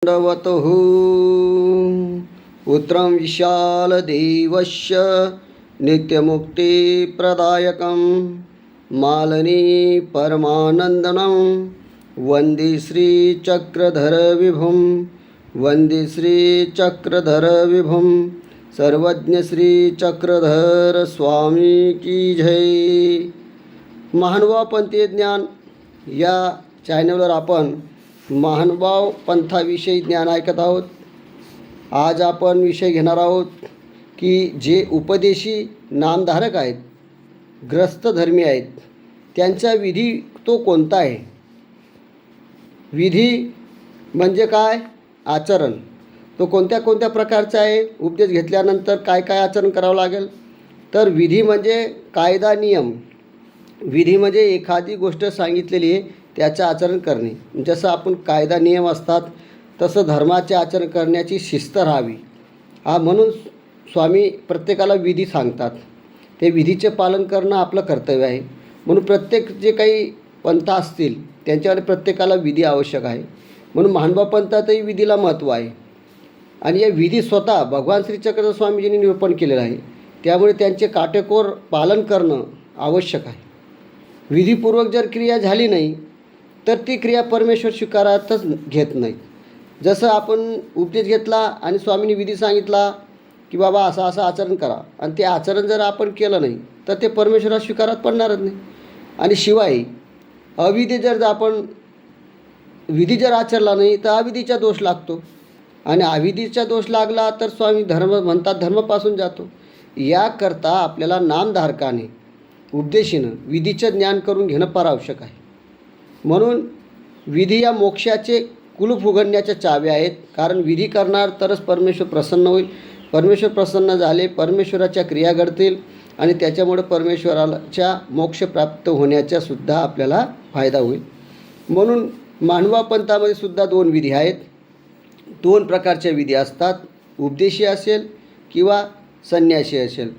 दण्डवतुः पुत्रं विशालदेवस्य नित्यमुक्तिप्रदायकं मालनी परमानन्दनं वन्दे श्रीचक्रधरविभुं वन्दे श्रीचक्रधरविभुं सर्वज्ञ श्रीचक्रधर स्वामी की जय। महानुभाव पंथीय ज्ञान या चॅनलवर आपण महानुभाव पंथाविषयी ज्ञान ऐकत आहोत। आज आपण विषय घेणार आहोत की जे उपदेशी नामधारक आहेत, ग्रस्त धर्मी आहेत, त्यांचा विधी तो कोणता आहे। विधी म्हणजे काय, आचरण तो कोणत्या कोणत्या प्रकारचा आहे, उपदेश घेतल्यानंतर काय काय आचरण करावं लागेल। तर विधी म्हणजे कायदा नियम, विधी म्हणजे एखादी गोष्ट सांगितलेली आहे त्याचं आचरण करणे। जसं आपण कायदा नियम असतात तसं धर्माचे आचरण करण्याची शिस्त राहावी, म्हणून स्वामी प्रत्येकाला विधी सांगतात। ते विधीचे पालन करणं आपलं कर्तव्य आहे। म्हणून प्रत्येक जे काही पंथ असतील त्यांच्याकडे प्रत्येकाला विधी आवश्यक आहे। म्हणून महानुभाव पंथातही विधीला महत्त्व आहे आणि या विधी स्वतः भगवान श्री चक्रधर स्वामीजींनी निरूपण केलेलं आहे, त्यामुळे त्यांचे काटेकोर पालन करणं आवश्यक आहे। विधीपूर्वक जर क्रिया झाली नाही तर ती क्रिया परमेश्वर स्वीकारतच घेत नाहीत। जसं आपण उपदेश घेतला आणि स्वामींनी विधी सांगितला की बाबा असं असं आचरण करा आणि ते आचरण जर आपण केलं नाही तर ते परमेश्वरात स्वीकारात पडणारच नाही। आणि शिवाय अविधी जर आपण विधी जर आचरला नाही तर अविधीचा दोष लागतो आणि अविधीचा दोष लागला तर स्वामी धर्म म्हणतात धर्मापासून जातो। याकरता आपल्याला नामधारकाने उपदेशीनं विधीचं ज्ञान करून घेणं फार आवश्यक आहे। म्हणून विधी या मोक्षाचे कुलूप उघडण्याच्या चाव्या आहेत, कारण विधी करणार तरच परमेश्वर प्रसन्न होईल। परमेश्वर प्रसन्न झाले, परमेश्वराच्या क्रिया घडतील आणि त्याच्यामुळे परमेश्वराच्या मोक्ष प्राप्त होण्याचा सुद्धा आपल्याला फायदा होईल। म्हणून महानुभाव पंथामध्ये सुद्धा दोन विधी आहेत, दोन प्रकारच्या विधी असतात, उपदेशी असेल किंवा संन्यासी असेल,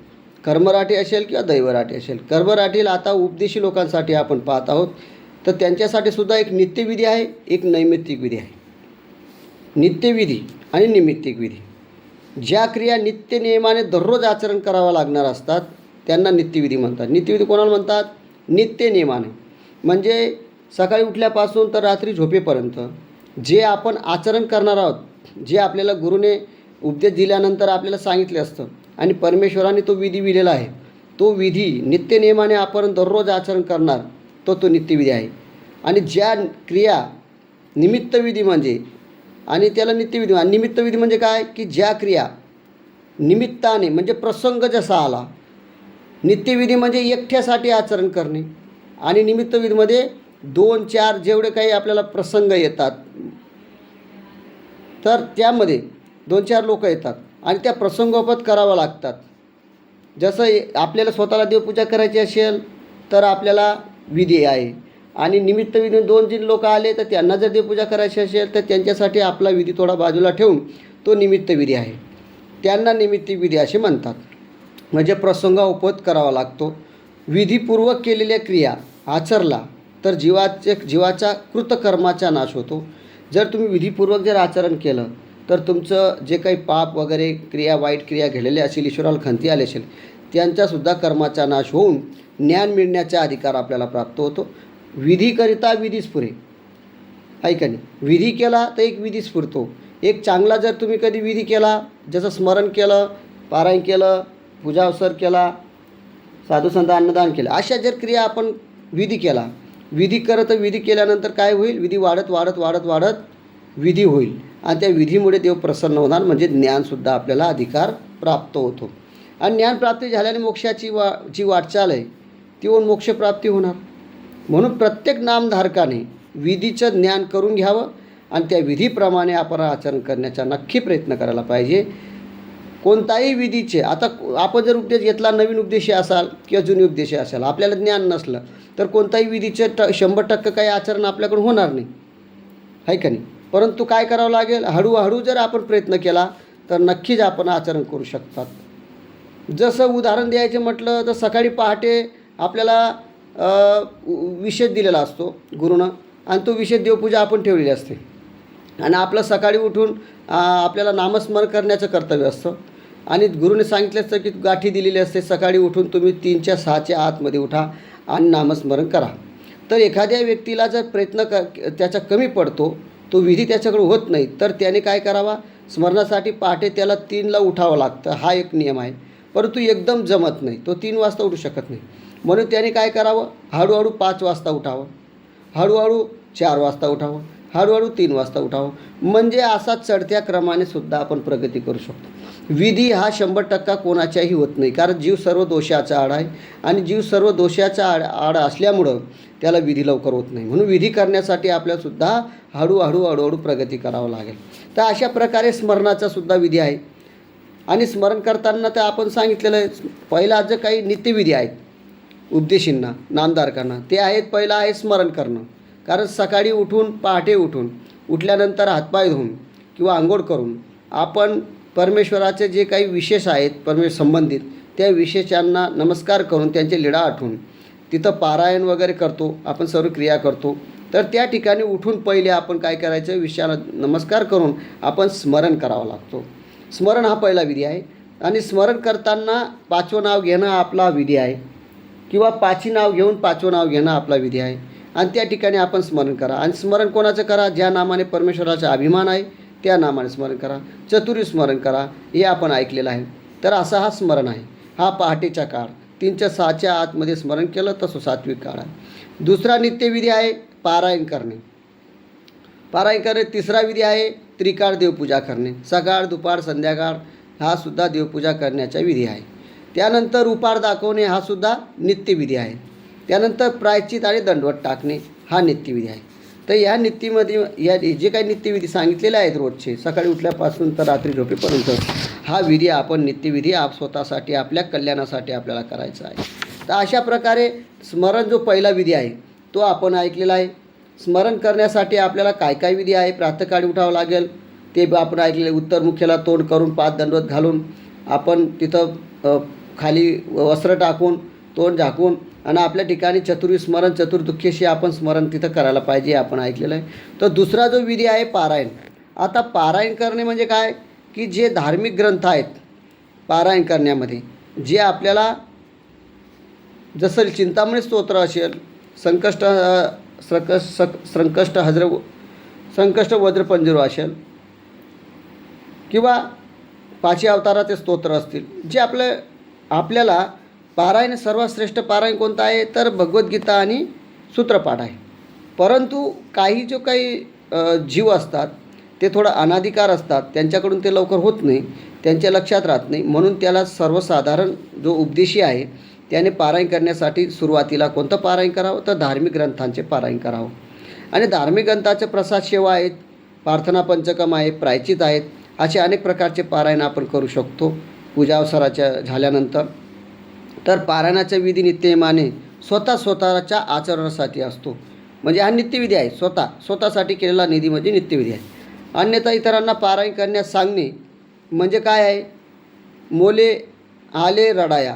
कर्मराठी असेल किंवा दैवराठी असेल। कर्मराठीला आता उपदेशी लोकांसाठी आपण पाहत आहोत, तर त्यांच्यासाठी सुद्धा एक नित्यविधी आहे, एक नैमित्तिक विधी आहे। नित्यविधी आणि निमित्तिक विधी, ज्या क्रिया नित्य नियमाने दररोज आचरण करावं लागणार असतात त्यांना नित्यविधी म्हणतात। नित्यविधी कोणाला म्हणतात, नित्य नियमाने म्हणजे सकाळी उठल्यापासून तर रात्री झोपेपर्यंत जे आपण आचरण करणार आहोत, जे आपल्याला गुरुने उपदेश दिल्यानंतर आपल्याला सांगितले असतं आणि परमेश्वराने तो विधी दिलेला आहे, तो विधी नित्य नियमाने आपण दररोज आचरण करणार तो नित्यविधी आहे। आणि ज्या क्रिया निमित्तविधी म्हणजे, आणि त्याला नित्यविधी आणि निमित्तविधी म्हणजे काय की ज्या क्रिया निमित्ताने म्हणजे प्रसंग जसा आला, नित्यविधी म्हणजे एकट्यासाठी आचरण करणे आणि निमित्तविधीमध्ये 2-4 जेवढे काही आपल्याला प्रसंग येतात तर त्यामध्ये 2-4 लोक येतात आणि त्या प्रसंगोपात करावं लागतात। जसं आपल्याला स्वतःला देवपूजा करायची असेल तर आपल्याला विधी आहे, आणि निमित्तविधी 2-3 लोक आले तर त्यांना जर देवपूजा करायची असेल तर त्यांच्यासाठी आपला विधी थोडा बाजूला ठेवून तो निमित्तविधी आहे, त्यांना निमित्तविधी असे म्हणतात। म्हणजे प्रसंगाओपत करावा लागतो। विधीपूर्वक केलेल्या क्रिया आचरला तर जीवाचा कृतकर्माचा नाश होतो। जर तुम्ही विधीपूर्वक जर आचरण केलं तर तुमचं जे काही पाप वगैरे क्रिया, वाईट क्रिया घडलेल्या असेल, ईश्वराला खंती आले असेल, त्यांचासुद्धा कर्माचा नाश होऊन ज्ञान मिळण्याचा अधिकार आपल्याला प्राप्त होतो। विधीकरिता विधीच पुरे, आहे का नाही। विधी केला तर एक विधी स्फुरतो। एक चांगला जर तुम्ही कधी विधी केला, जसं स्मरण केलं, पारायण केलं, पूजा अवसर केला, साधुसंत अन्नदान केलं, अशा जर क्रिया आपण विधी केला, विधी केल्यानंतर काय होईल, विधी वाढत वाढत वाढत वाढत विधी होईल आणि त्या विधीमुळे देव प्रसन्न होणार, म्हणजे ज्ञानसुद्धा आपल्याला अधिकार प्राप्त होतो। आणि ज्ञानप्राप्ती झाल्याने मोक्षाची जी वाटचाल आहे ती होऊन मोक्षप्राप्ती होणार। म्हणून प्रत्येक नामधारकाने विधीचं ज्ञान करून घ्यावं आणि त्या विधीप्रमाणे आपण आचरण करण्याचा नक्की प्रयत्न करायला पाहिजे। कोणताही विधीचे, आता आपण जर उपदेश घेतला, नवीन उपदेशी असाल किंवा जुनी उपदेशी असाल, आपल्याला ज्ञान नसलं तर कोणताही विधीचे 100% काही आचरण आपल्याकडून होणार नाही, आहे का नाही। परंतु काय करावं लागेल, हळूहळू जर आपण प्रयत्न केला तर नक्कीच आपण आचरण करू शकतात। जसं उदाहरण द्यायचं म्हटलं तर सकाळी पहाटे आपल्याला विषय दिलेला असतो गुरुनं आणि तो विषय देवपूजा आपण ठेवलेली असते। आणि आपलं सकाळी उठून आपल्याला नामस्मरण करण्याचं कर्तव्य असतं. आणि गुरुने सांगितलं असतं की गाठी दिलेली असते, सकाळी उठून तुम्ही 3च्या 6च्या आतमध्ये उठा आणि नामस्मरण करा. तर एखाद्या व्यक्तीला जर प्रयत्न त्याचा कमी पडतो, तो विधी त्याच्याकडे होत नाही, तर त्याने काय करावा, स्मरणासाठी पहाटे त्याला 3ला उठावं लागतं, हा एक नियम आहे. परंतु एकदम जमत नाही, तो 3 वाजता उठू शकत नाही. म्हणून त्याने काय करावं, हळूहळू 5 वाजता उठावं, हळूहळू 4 वाजता उठावं, हळूहळू 3 वाजता उठावं. म्हणजे असा चढत्या क्रमाने सुद्धा आपण प्रगती करू शकतो. विधी हा 100% कोणाच्याही होत नाही, कारण जीव सर्व दोषाचा आड आहे आणि जीव सर्व दोषाचा आड असल्यामुळं त्याला विधी लवकर होत नाही. म्हणून विधी करण्यासाठी आपल्यालासुद्धा हळूहळू प्रगती करावं लागेल. तर अशा प्रकारे स्मरणाचा सुद्धा विधी आहे. आणि स्मरण करताना तर आपण सांगितलेलं आहे, पहिला जे काही नित्यविधी आहेत उपदेशींना, नामधारकांना, ते आहेत, पहिला आहे स्मरण करणं. कारण सकाळी उठून, पहाटे उठल्यानंतर हातपाय धुवून किंवा आंघोळ करून आपण परमेश्वराचे जे काही विशेष आहेत परमेश्वर संबंधित, त्या विशेषांना नमस्कार करून त्यांचे लीळा आठवून तिथं पारायण वगैरे करतो, आपण सर्व क्रिया करतो. तर त्या ठिकाणी उठून पहिले आपण काय करायचं, विषयाला नमस्कार करून आपण स्मरण करावं लागतो. स्मरण हा पहिला विधी आहे. आणि स्मरण करताना 5वं नाव घेणं आपला विधी आहे, किंवा 5ही नाव घेऊन 5वं नाव घेणं आपला विधी आहे. आणि त्या ठिकाणी आपण स्मरण करा. आणि स्मरण कोणाचं करा, ज्या नामाने परमेश्वराचा अभिमान आहे त्या नामाने स्मरण करा. चतुर्युग स्मरण करा, हे आपण ऐकलेलं आहे. तर असा हा स्मरण आहे. हा पहाटेचा काळ, 3च्या 6च्या आतमध्ये स्मरण केलं तर सात्विक काळ आहे. दुसरा नित्यविधी आहे पारायण करणे. पारायण करणे. तिसरा विधी आहे त्रिकाळ देवपूजा करणे, सकाळ, दुपार, संध्याकाळ, हा सुद्धा देवपूजा करण्याचा विधी आहे. त्यानंतर उपार दाखवणे हा सुद्धा नित्यविधी आहे. त्यानंतर प्रायश्चित आणि दंडवत टाकणे हा नित्यविधी आहे. तर या नित्यमध्ये या जे काही नित्यविधी सांगितलेले आहेत रोजचे, सकाळी उठल्यापासून तर रात्री झोपेपर्यंत, हा विधी आपण नित्यविधी स्वतःसाठी, आपल्या कल्याणासाठी आपल्याला करायचा आहे. तर अशा प्रकारे स्मरण जो पहिला विधी आहे तो आपण ऐकलेला आहे. स्मरण करण्यासाठी आपल्याला काय काय विधी आहे, प्रातःकाळी उठावं लागेल, ते आपण ऐकलेले. उत्तरमुखेला तोंड करून 5 दंडवत घालून आपण तिथं खाली वस्त्र टाकून तोंड झाकून आणि आपल्या ठिकाणी चतुर्युग स्मरण, चतुर्दुःखेशी आपण स्मरण तिथं करायला पाहिजे, आपण ऐकलेलं आहे. तर दुसरा जो विधी आहे पारायण. आता पारायण करणे म्हणजे काय, की जे धार्मिक ग्रंथ आहेत पारायण करण्यामध्ये, जे आपल्याला जसं चिंतामणी स्तोत्र असेल, संकष्ट वज्रपंजरो असेल, किंवा 5 अवताराचे स्तोत्र असतील, जे आपल्याला पारायण, सर्वात श्रेष्ठ पारायण कोणतं आहे तर भगवद्गीता आणि सूत्रपाठ आहे. परंतु काही जो काही जीव असतात ते थोडं अनाधिकार असतात, त्यांच्याकडून ते लवकर होत नाही, त्यांच्या लक्षात राहत नाही. म्हणून त्याला सर्वसाधारण जो उपदेशी आहे त्याने पारायण करण्यासाठी सुरुवातीला कोणतं पारायण करावं तर धार्मिक ग्रंथांचे पारायण करावं. आणि धार्मिक ग्रंथाचे प्रसाद सेवा आहेत, प्रार्थना पंचकम आहे, प्रायश्चित आहेत, असे अनेक प्रकारचे पारायण आपण करू शकतो पूजावसराच्या झाल्यानंतर. तर पारायणाचा विधी नित्यनेमाने स्वतःच्या आचरणासाठी असतो. म्हणजे हा नित्यविधी आहे, स्वतःसाठी केलेला निधी म्हणजे नित्यविधी आहे. अन्यथा इतरांना पारायण करण्यास सांगणे म्हणजे काय आहे, मोले आले रडाया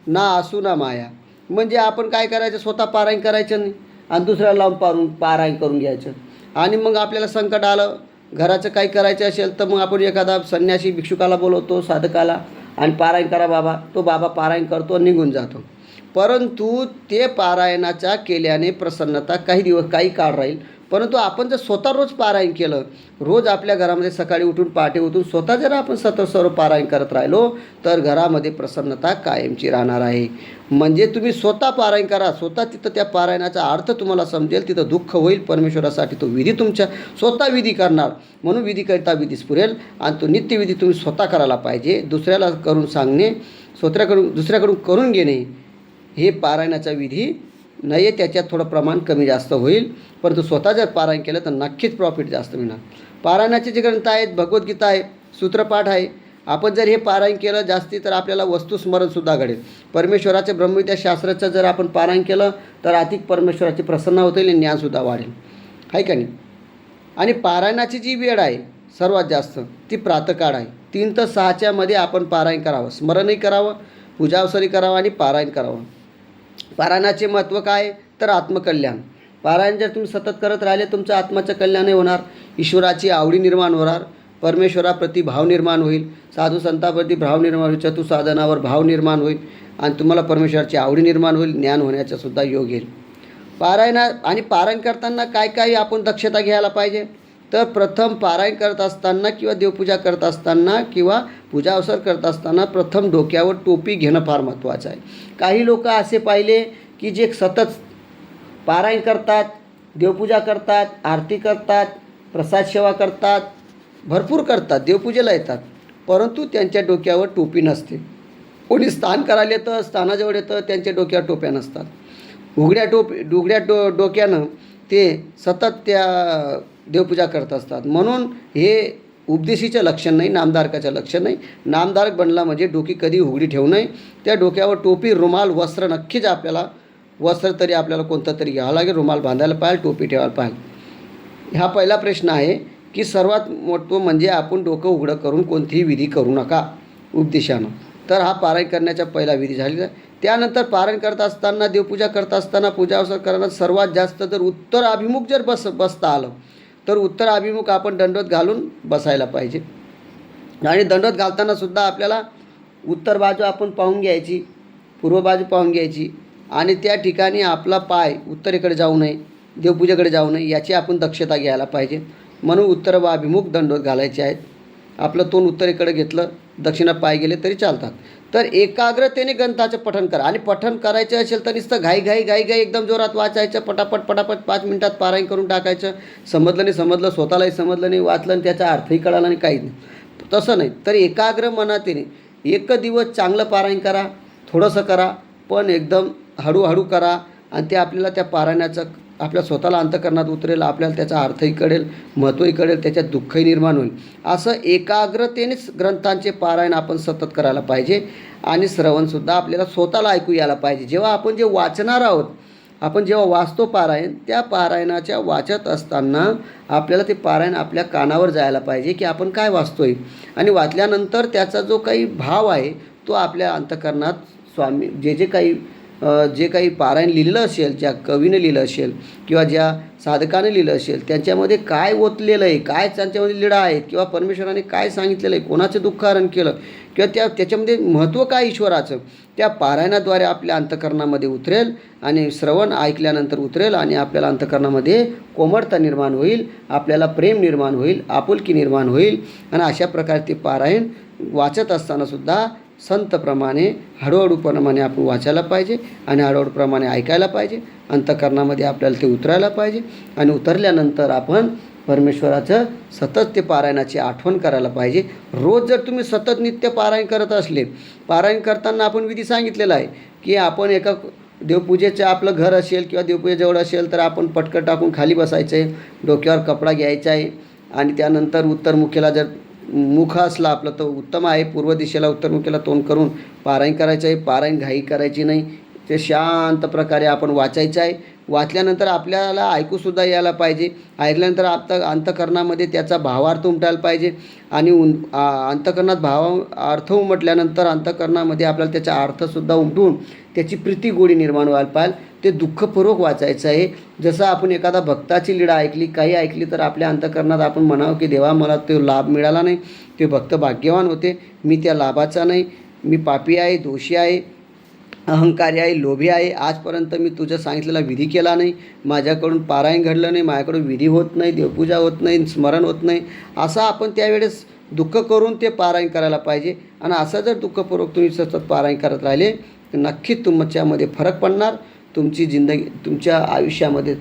ना आसू ना माया. म्हणजे आपण काय करायचं, स्वतः पारायण करायचं नाही आणि दुसऱ्याला लावून पारायण करून घ्यायचं. आणि मग आपल्याला संकट आलं, घराचं काही करायचं असेल तर मग आपण एखादा संन्यासी भिक्षुकाला बोलवतो, साधकाला, आणि पारायण करा बाबा, तो बाबा पारायण करतो, निघून जातो. परंतु ते पारायणाचा केल्याने प्रसन्नता काही काळ राहील. परंतु आपण जर स्वतः रोज पारायण केलं, रोज आपल्या घरामध्ये सकाळी उठून पहाटे उठून स्वतः जर आपण सर्व पारायण करत राहिलो तर घरामध्ये प्रसन्नता कायमची राहणार आहे. म्हणजे तुम्ही स्वतः पारायण करा, स्वतः तिथं त्या पारायणाचा अर्थ तुम्हाला समजेल, तिथं दुःख होईल. परमेश्वरासाठी तो विधी तुमच्या स्वतः विधी करणार, म्हणून विधी करता विधीच पुरेल. आणि तो नित्यविधी तुम्ही स्वतः करायला पाहिजे. दुसऱ्याला करून सांगणे, दुसऱ्याकडून करून घेणे हे पारायणाचा विधी नाही आहे. त्याच्यात थोडं प्रमाण कमी जास्त होईल, परंतु स्वतः जर पारायण केलं तर नक्कीच प्रॉफिट जास्त मिळणार. पारायणाचे जे ग्रंथ आहेत, भगवद्गीता आहे, सूत्रपाठ आहे, आपण जर हे पारायण केलं जास्ती तर आपल्याला वस्तुस्मरणसुद्धा घडेल. परमेश्वराचे ब्रह्मविद्या शास्त्राचं जर आपण पारायण केलं तर अधिक परमेश्वराची प्रसन्न होता येईल आणि ज्ञानसुद्धा वाढेल, आहे का नाही. आणि पारायणाची जी वेळ आहे सर्वात जास्त ती प्रातःकाळ आहे. 3 ते 6च्या मध्ये आपण पारायण करावं, स्मरणही करावं, पूजावसरी करावं आणि पारायण करावं. पारायणाचे महत्त्व काय तर आत्मकल्याण. पारायण जर तुम्ही सतत करत राहिले तुमचं आत्माचं कल्याणही होणार. ईश्वराची आवडी निर्माण होणार, परमेश्वराप्रती भाव निर्माण होईल, साधू संतांप्रती भाव निर्माण होईल, चतुसाधनावर भाव निर्माण होईल आणि तुम्हाला परमेश्वराची आवडी निर्माण होईल, ज्ञान होण्याचा सुद्धा योग येईल. पारायण करताना काय काय आपण दक्षता घ्यायला पाहिजे. तर प्रथम पारायण करत असताना किंवा देवपूजा करत असताना किंवा पूजा अवसर करत असताना प्रथम डोक्यावर टोपी घेणं फार महत्त्वाचं आहे. काही लोक असे पाहिले की जे सतत पारायण करतात, देवपूजा करतात, आरती करतात, प्रसाद सेवा करतात, भरपूर करतात, देवपूजेला येतात, परंतु त्यांच्या डोक्यावर टोपी नसते. कोणी स्नान करायला येतं, स्थानाजवळ येतं, त्यांच्या डोक्यावर टोप्या नसतात. उघड्या डोक्यानं ते सतत त्या देवपूजा करत असतात. म्हणून हे उपदेशीचं लक्षण नाही, नामधारकाचं लक्षण नाही. नामधारक बनला म्हणजे डोकी कधी उघडी ठेवू नये. त्या डोक्यावर टोपी, रुमाल, वस्त्र नक्कीच आपल्याला, वस्त्र तरी आपल्याला कोणतं तरी घ्यावं लागेल, रुमाल बांधायला पाहिजे, टोपी ठेवायला पाहिजे. हा पहिला प्रश्न आहे की सर्वात मोठं म्हणजे आपण डोकं उघडं करून कोणतीही विधी करू नका उपदेशानं. तर हा पारायण करण्याचा पहिला विधी झालेला आहे. त्यानंतर पारायण करत असताना, देवपूजा करत असताना, पूजा अवसर करताना सर्वात जास्त जर उत्तर अभिमुख जर बसता आलं तर उत्तर अभिमुख आपण दंडवत घालून बसायला पाहिजे. आणि दंडवत घालतानासुद्धा आपल्याला उत्तर बाजू आपण पाहून घ्यायची, पूर्व बाजू पाहून घ्यायची आणि त्या ठिकाणी आपला पाय उत्तरेकडे जाऊ नये, देवपूजेकडे जाऊ नये याची आपण दक्षता घ्यायला पाहिजे. म्हणून उत्तर व अभिमुख दंडवत घालायचे आहेत. आपलं तोंड उत्तरेकडे घेतलं, दक्षिणात पाय गेले तरी चालतात. तर एकाग्रतेने ग्रंथाचं पठण करा. आणि पठण करायचं असेल तर नुसतं घाई एकदम जोरात वाचायचं, पटापट 5 मिनिटात पारायण करून टाकायचं. समजलं नाही समजलं, स्वतःलाही समजलं नाही, वाचलं आणि त्याचा अर्थही कळाला नाही, काहीच नाही. तसं नाही, तर एकाग्र मनाने एक दिवस चांगलं पारायण करा, थोडंसं करा, पण एकदम हळूहळू करा आणि ते आपल्याला त्या पारायणाचं आपल्या स्वतःला अंतःकरणात उतरेल, आपल्याला त्याचा अर्थही कळेल, महत्त्वही कळेल, त्याच्यात दुःखही निर्माण होईल. असं एकाग्रतेनेच ग्रंथांचे पारायण आपण सतत करायला पाहिजे. आणि श्रवणसुद्धा आपल्याला स्वतःला ऐकू यायला पाहिजे. जेव्हा आपण जे वाचणार आहोत, आपण जेव्हा वाचतो पारायण, त्या पारायणाच्या वाचत असताना आपल्याला ते पारायण आपल्या कानावर जायला पाहिजे की आपण काय वाचतोय. आणि वाचल्यानंतर त्याचा जो काही भाव आहे तो आपल्या अंतःकरणात स्वामी जे काही पारायण लिहिलं असेल, ज्या कवीनं लिहिलं असेल किंवा ज्या साधकाने लिहिलं असेल, त्यांच्यामध्ये काय ओतलेलं आहे, काय त्यांच्यामध्ये लीळा आहेत किंवा परमेश्वराने काय सांगितलेलं आहे, कोणाचं दुःखहरण केलं किंवा त्याच्यामध्ये महत्त्व काय ईश्वराचं, त्या पारायणाद्वारे आपल्या अंतःकरणामध्ये उतरेल आणि श्रवण ऐकल्यानंतर उतरेल आणि आपल्याला अंतःकरणामध्ये कोमलता निर्माण होईल, आपल्याला प्रेम निर्माण होईल, आपुलकी निर्माण होईल. आणि अशा प्रकारे ते पारायण वाचत असतानासुद्धा संतप्रमाणे हळूहळूप्रमाणे आपण वाचायला पाहिजे आणि हळूहळूप्रमाणे ऐकायला पाहिजे. अंतःकरणामध्ये आपल्याला ते उतरायला पाहिजे आणि उतरल्यानंतर आपण परमेश्वराचं सतत ते पारायणाची आठवण करायला पाहिजे. रोज जर तुम्ही सतत नित्य पारायण करत असले, पारायण करताना आपण विधी सांगितलेला आहे की आपण एका देवपूजेचं आपलं घर असेल किंवा देवपूजेजवळ असेल तर आपण पटकन टाकून खाली बसायचं आहे, डोक्यावर कपडा घ्यायचा आहे आणि त्यानंतर उत्तरमुखीला जर मुख असला आपलं तर उत्तम आहे, पूर्व दिशेला उत्तरमुखीला तोंड करून पारायण करायचं आहे. पारायण घाई करायची नाही, ते शांत प्रकारे आपण वाचायचं आहे. वाचल्यानंतर आपल्याला ऐकूसुद्धा यायला पाहिजे. ऐकल्यानंतर अंतःकरणामध्ये त्याचा भावार्थ उमटायला पाहिजे आणि अंतःकरणात अर्थ उमटल्यानंतर अंतःकरणामध्ये आपल्याला त्याचा अर्थसुद्धा उमटून त्याची प्रीती गोडी निर्माण व्हायला पाहिजे. ते दुःखपूर्वक वाचायचं आहे. जसं आपण एखादा भक्ताची लीळा ऐकली, काही ऐकली तर आपल्या अंतःकरणात आपण म्हणावं की देवा मला तो लाभ मिळाला नाही, ते भक्त भाग्यवान होते, मी त्या लाभाचा नाही, मी पापी आहे, दोषी आहे, अहंकारी आहे, लोभी आहे, आजपर्यंत मी तुझं सांगितलेला विधी केला नाही, माझ्याकडून पारायण घडलं नाही, माझ्याकडून विधी होत नाही, देवपूजा होत नाही, स्मरण होत नाही, असं आपण त्यावेळेस दुःख करून ते पारायण करायला पाहिजे. आणि असं जर दुःखपूर्वक तुम्ही सतत पारायण करत राहिले तर नक्कीच तुमच्यामध्ये फरक पडणार. तुमची जिंदगी, तुमच्या आयुष्यामध्ये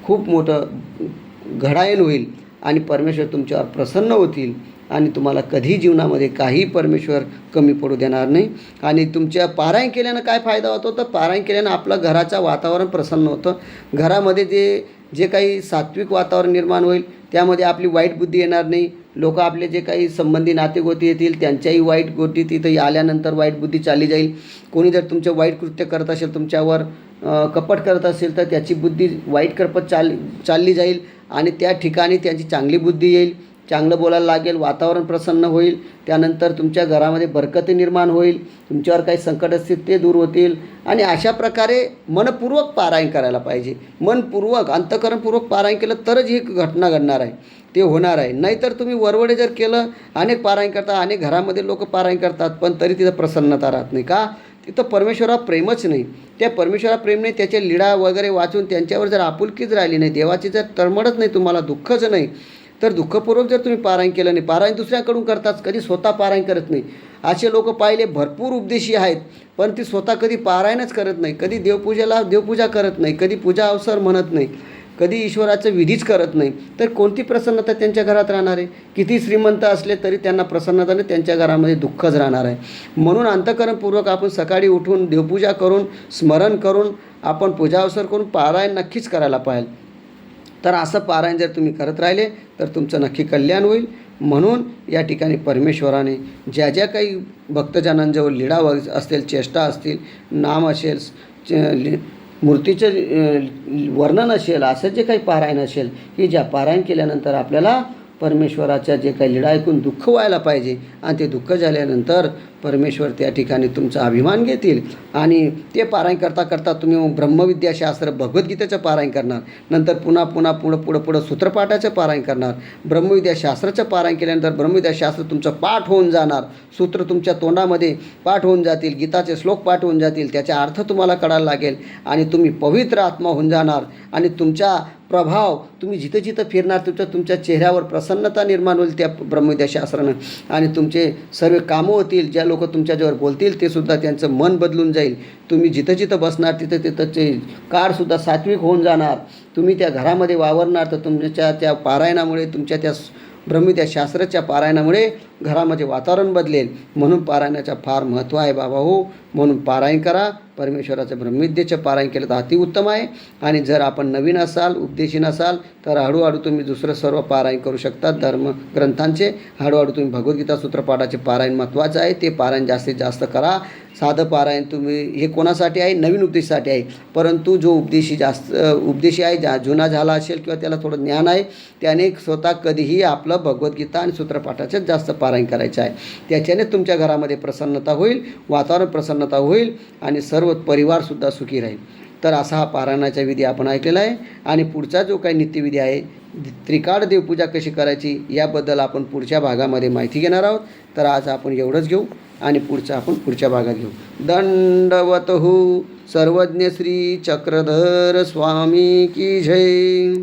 खूप मोठं घडायन होईल आणि परमेश्वर तुमच्यावर प्रसन्न होतील आणि तुम्हाला कधी जीवनामध्ये काही परमेश्वर कमी पडू देणार नाही. आणि तुमच्या पारायण केल्यानं काय फायदा होतो तर पारायण केल्यानं आपलं घराचं वातावरण प्रसन्न होतं. घरामध्ये जे काही सात्विक वातावरण निर्माण होईल त्यामध्ये आपली वाईट बुद्धी येणार नाही. लोक आपले जे काही संबंधी नातेगोती येतील त्यांच्याही वाईट गोष्टी तिथं आल्यानंतर वाईट बुद्धी चालली जाईल. कोणी जर तुमचं वाईट कृत्य करत असेल, तुमच्यावर कपट करत असेल तर त्याची बुद्धी वाईट करपत चालली जाईल आणि त्या ठिकाणी त्यांची चांगली बुद्धी येईल, चांगलं बोलायला लागेल, वातावरण प्रसन्न होईल. त्यानंतर तुमच्या घरामध्ये बरकती निर्माण होईल, तुमच्यावर काही संकट असतील ते दूर होतील. आणि अशा प्रकारे मनपूर्वक पारायण करायला पाहिजे. मनपूर्वक, अंतःकरणपूर्वक पारायण केलं तरच ही घटना घडणार आहे. ते होणार आहे. नाहीतर तुम्ही वरवडे जर केलं, अनेक पारायण करता, अनेक घरामध्ये लोक पारायण करतात, पण तरी तिथं प्रसन्नता राहत नाही. का? तिथं परमेश्वरा प्रेमच नाही. त्या परमेश्वरा प्रेम नाही, त्याचे लीळा वगैरे वाचून त्यांच्यावर जर आपुलकीच राहिली नाही, देवाची जर तळमळच नाही, तुम्हाला दुःखच नाही, तर दुःखपूर्वक जर तुम्ही पारायण केलं नाही, पारायण दुसऱ्याकडून करताच, कधी स्वतः पारायण करत नाही. असे लोक पाहिले भरपूर उपदेशी आहेत, पण ती स्वतः कधी पारायणच करत नाही, कधी देवपूजा करत नाही, कधी पूजा अवसर म्हणत नाही, कधी ईश्वराचं विधीच करत नाही, तर कोणती प्रसन्नता त्यांच्या घरात राहणार आहे? किती श्रीमंत असले तरी त्यांना प्रसन्नता नाही, त्यांच्या घरामध्ये दुःखच राहणार आहे. म्हणून अंतःकरणपूर्वक आपण सकाळी उठून देवपूजा करून, स्मरण करून, आपण पूजा अवसर करून पारायण नक्कीच करायला पाहिजे. तर असं पारायण जर तुम्ही करत राहिले तर तुमचं नक्की कल्याण होईल. म्हणून या ठिकाणी परमेश्वराने ज्या ज्या काही भक्तजनांजवळ लीळा असतील, चेष्टा असतील, नाम असेल, मूर्तीचं वर्णन असेल, असं जे काही पारायण असेल, की ज्या पारायण केल्यानंतर आपल्याला परमेश्वराच्या जे काही लीळा ऐकून दुःख व्हायला पाहिजे, आणि ते दुःख झाल्यानंतर परमेश्वर त्या ठिकाणी तुमचा अभिमान घेतील, आणि ते पारायण करता करता तुम्ही ब्रह्मविद्याशास्त्र भगवद्गीतेचं पारायण करणार, नंतर पुढं सूत्रपाठाचं पारायण करणार. ब्रह्मविद्याशास्त्राचं पारायण केल्यानंतर ब्रह्मविद्याशास्त्र तुमचं पाठ होऊन जाणार, सूत्र तुमच्या तोंडामध्ये पाठ होऊन जातील, गीताचे श्लोक पाठ होऊन जातील, त्याचा अर्थ तुम्हाला कळायला लागेल, आणि तुम्ही पवित्र आत्मा होऊन जाणार, आणि तुमचा प्रभाव तुम्ही जिथं जिथं फिरणार तुमच्या चेहऱ्यावर प्रसन्नता निर्माण होईल त्या ब्रह्मविद्याशास्त्रानं, आणि तुमचे सर्व कामं होतील. ज्या लोक तुमच्याजवळ बोलतील ते सुद्धा त्यांचं मन बदलून जाईल. तुम्ही जिथं जिथं बसणार तिथंचे कारसुद्धा सात्विक होऊन जाणार. तुम्ही त्या घरामध्ये वावरणार तर तुमच्या त्या पारायणामुळे, तुमच्या त्या ब्रह्मविद्याशास्त्राच्या पारायणामुळे घरामध्ये वातावरण बदलेल. म्हणून पारायणाचं फार महत्त्व आहे बाबा हो. म्हणून पारायण करा. परमेश्वराचं ब्रह्मविद्येचं पारायण केलं तर अतिउत्तम आहे. आणि जर आपण नवीन असाल, उपदेशी नसाल, तर हळूहळू तुम्ही दुसरं सर्व पारायण करू शकता धर्मग्रंथांचे. हळूहळू तुम्ही भगवद्गीता सूत्रपाठाचे पारायण महत्त्वाचं आहे, ते पारायण जास्तीत जास्त करा. साधं पारायण तुम्ही हे कोणासाठी आहे? नवीन उपदेशासाठी आहे. परंतु जो उपदेशी आहे, जुना झाला असेल किंवा त्याला थोडं ज्ञान आहे, त्याने स्वतः कधीही आपलं भगवद्गीता आणि सूत्रपाठाचंच जास्त पारायण करायचं आहे. त्याच्याने तुमच्या घरामध्ये प्रसन्नता होईल, वातावरण प्रसन्नता होईल, आणि सर्व परिवारसुद्धा सुखी राहील. तर असा हा पारायणाचा विधी आपण ऐकलेला आहे. आणि पुढचा जो काही नित्यविधी आहे, त्रिकाळ देवपूजा कशी करायची याबद्दल आपण पुढच्या भागामध्ये माहिती घेणार आहोत. तर आज आपण एवढंच घेऊ, आणि पुढचं आपण पुढच्या भागात घेऊ. दंडवतहु सर्वज्ञ श्री चक्रधर स्वामी की जय.